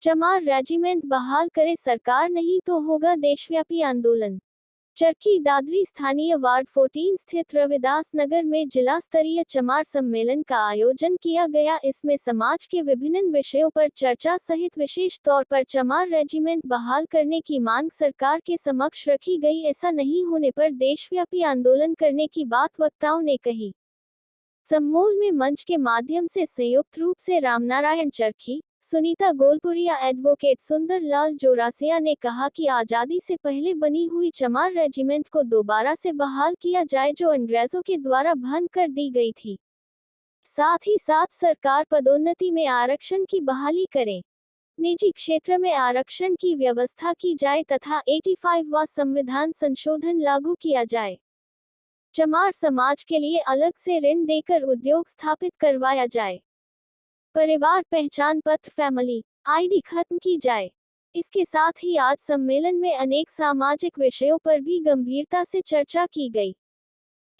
चमार रेजिमेंट बहाल करे सरकार, नहीं तो होगा देशव्यापी आंदोलन। चरखी दादरी स्थानीय वार्ड 14 स्थित रविदास नगर में जिला स्तरीय चमार सम्मेलन का आयोजन किया गया। इसमें समाज के विभिन्न विषयों पर चर्चा सहित विशेष तौर पर चमार रेजिमेंट बहाल करने की मांग सरकार के समक्ष रखी गई। ऐसा नहीं होने पर देशव्यापी आंदोलन करने की बात वक्ताओं ने कही। सम्मेलन में मंच के माध्यम से संयुक्त रूप से रामनारायण चरखी, सुनीता गोलपुरिया, एडवोकेट सुंदर लाल जोरासिया ने कहा कि आजादी से पहले बनी हुई चमार रेजिमेंट को दोबारा से बहाल किया जाए, जो अंग्रेजों के द्वारा भंग कर दी गई थी। साथ ही साथ सरकार पदोन्नति में आरक्षण की बहाली करे, निजी क्षेत्र में आरक्षण की व्यवस्था की जाए तथा 85वां संविधान संशोधन लागू किया जाए। चमार समाज के लिए अलग से ऋण देकर उद्योग स्थापित करवाया जाए। परिवार पहचान पत्र फैमिली आईडी खत्म की जाए। इसके साथ ही आज सम्मेलन में अनेक सामाजिक विषयों पर भी गंभीरता से चर्चा की गई।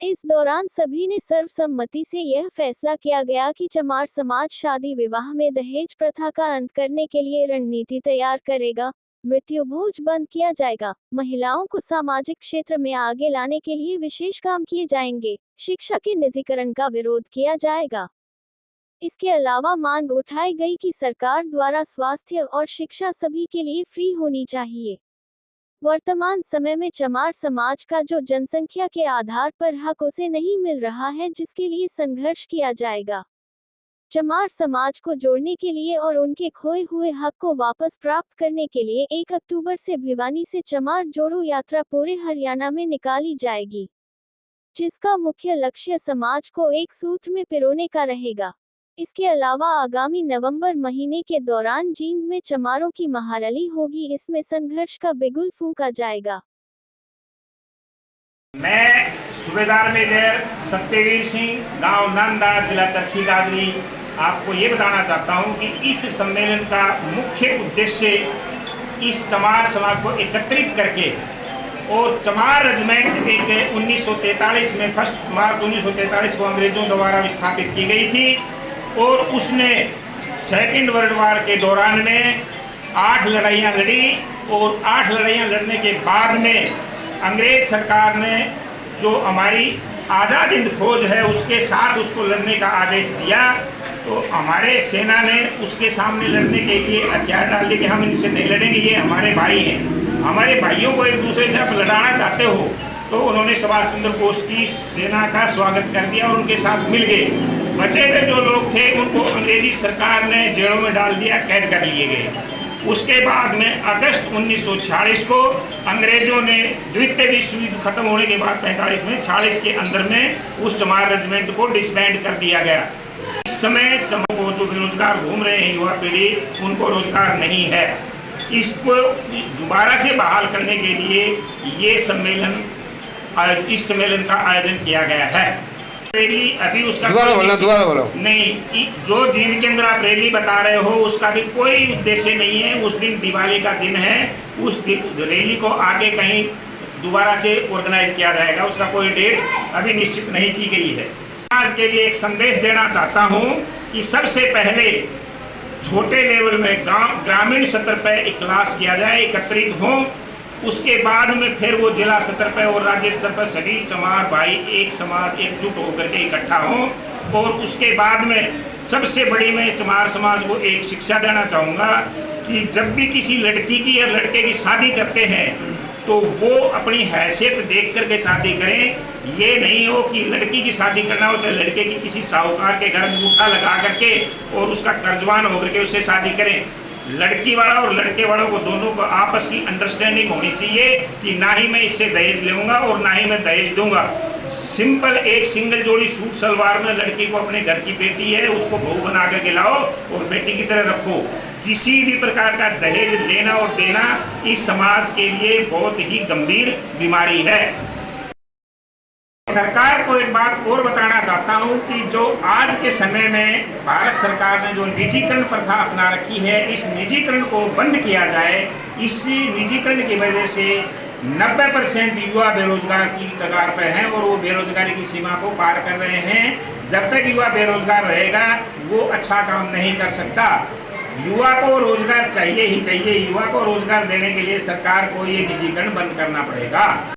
इस दौरान सभी ने सर्वसम्मति से यह फैसला किया गया कि चमार समाज शादी विवाह में दहेज प्रथा का अंत करने के लिए रणनीति तैयार करेगा, मृत्यु भोज बंद किया जाएगा, महिलाओं को सामाजिक क्षेत्र में आगे लाने के लिए विशेष काम किए जाएंगे, शिक्षा के निजीकरण का विरोध किया जाएगा। इसके अलावा मांग उठाई गई कि सरकार द्वारा स्वास्थ्य और शिक्षा सभी के लिए फ्री होनी चाहिए। वर्तमान समय में चमार समाज का जो जनसंख्या के आधार पर हक उसे नहीं मिल रहा है, जिसके लिए संघर्ष किया जाएगा। चमार समाज को जोड़ने के लिए और उनके खोए हुए हक को वापस प्राप्त करने के लिए 1 अक्टूबर से भिवानी से चमार जोड़ो यात्रा पूरे हरियाणा में निकाली जाएगी, जिसका मुख्य लक्ष्य समाज को एक सूत्र में पिरोने का रहेगा। इसके अलावा आगामी नवंबर महीने के दौरान जींद में चमारों की महारैली होगी। इसमें संघर्ष का बिगुल फूंका जाएगा। मैं सूबेदार मेजर सत्यवीर सिंह, गांव नंदा, जिला चरखी दादरी, आपको ये बताना चाहता हूं कि इस सम्मेलन का मुख्य उद्देश्य इस चमार समाज को एकत्रित करके और चमार रेजिमेंट एक 1943 में 1 मार्च 1943 को अंग्रेजों द्वारा स्थापित की गई थी और उसने सेकेंड वर्ल्ड वार के दौरान में 8 लड़ाइयाँ लड़ी और 8 लड़ाइयाँ लड़ने के बाद में अंग्रेज सरकार ने जो हमारी आज़ाद हिंद फौज है उसके साथ उसको लड़ने का आदेश दिया। तो हमारे सेना ने उसके सामने लड़ने के लिए हथियार डाल दिए कि हम इनसे नहीं लड़ेंगे, ये हमारे भाई हैं, हमारे भाइयों को एक दूसरे से आप लड़ाना चाहते हो। तो उन्होंने सुभाष चंद्र बोस की सेना का स्वागत कर दिया और उनके साथ मिल गए। बचे हुए जो लोग थे उनको अंग्रेजी सरकार ने जेलों में डाल दिया, कैद कर लिए गए। उसके बाद में अगस्त 1946 को अंग्रेजों ने द्वितीय विश्व युद्ध खत्म होने के बाद 45 में 46 के अंदर में उस चमार रेजिमेंट को डिसबैंड कर दिया गया। इस समय चमार को जो बेरोजगार घूम रहे हैं युवा पीढ़ी, उनको रोजगार नहीं है। इसको दोबारा से बहाल करने के लिए ये सम्मेलन, इस सम्मेलन का आयोजन किया गया है। रैली अभी उसका दोबारा बोलो नहीं, जो जींद के अंदर आप रैली बता रहे हो उसका भी कोई उद्देश्य नहीं है। उस दिन दिवाली का दिन है, उस रैली को आगे कहीं दोबारा से ऑर्गेनाइज किया जाएगा, उसका कोई डेट अभी निश्चित नहीं की गई है। आज के लिए एक संदेश देना चाहता हूँ कि सबसे पहले छोटे लेवल में ग्रामीण स्तर पर एक क्लास किया जाए, एकत्रित हो। उसके बाद में फिर वो जिला स्तर पर और राज्य स्तर पर सभी चमार भाई एक समाज एकजुट होकर के इकट्ठा हों। और उसके बाद में सबसे बड़ी मैं चमार समाज को एक शिक्षा देना चाहूँगा कि जब भी किसी लड़की की या लड़के की शादी करते हैं तो वो अपनी हैसियत देख करके शादी करें। ये नहीं हो कि लड़की की शादी करना हो चाहे लड़के की किसी साहूकार के घर अंगूठा लगा करके और उसका कर्जवान होकर के उससे शादी करें। लड़की वाला और लड़के वालों को दोनों को आपस की अंडरस्टैंडिंग होनी चाहिए कि ना ही मैं इससे दहेज लूँगा और ना ही मैं दहेज दूंगा। सिंपल एक सिंगल जोड़ी सूट सलवार में लड़की को अपने घर की बेटी है उसको बहू बना करके लाओ और बेटी की तरह रखो। किसी भी प्रकार का दहेज लेना और देना इस समाज के लिए बहुत ही गंभीर बीमारी है। सरकार को एक बात और बताना चाहता हूं कि जो आज के समय में भारत सरकार ने जो निजीकरण प्रथा अपना रखी है, इस निजीकरण को बंद किया जाए। इस निजीकरण की वजह से 90% युवा बेरोजगार की कगार पर हैं और वो बेरोजगारी की सीमा को पार कर रहे हैं। जब तक युवा बेरोजगार रहेगा वो अच्छा काम नहीं कर सकता। युवा को रोजगार चाहिए ही चाहिए। युवा को रोजगार देने के लिए सरकार को ये निजीकरण बंद करना पड़ेगा।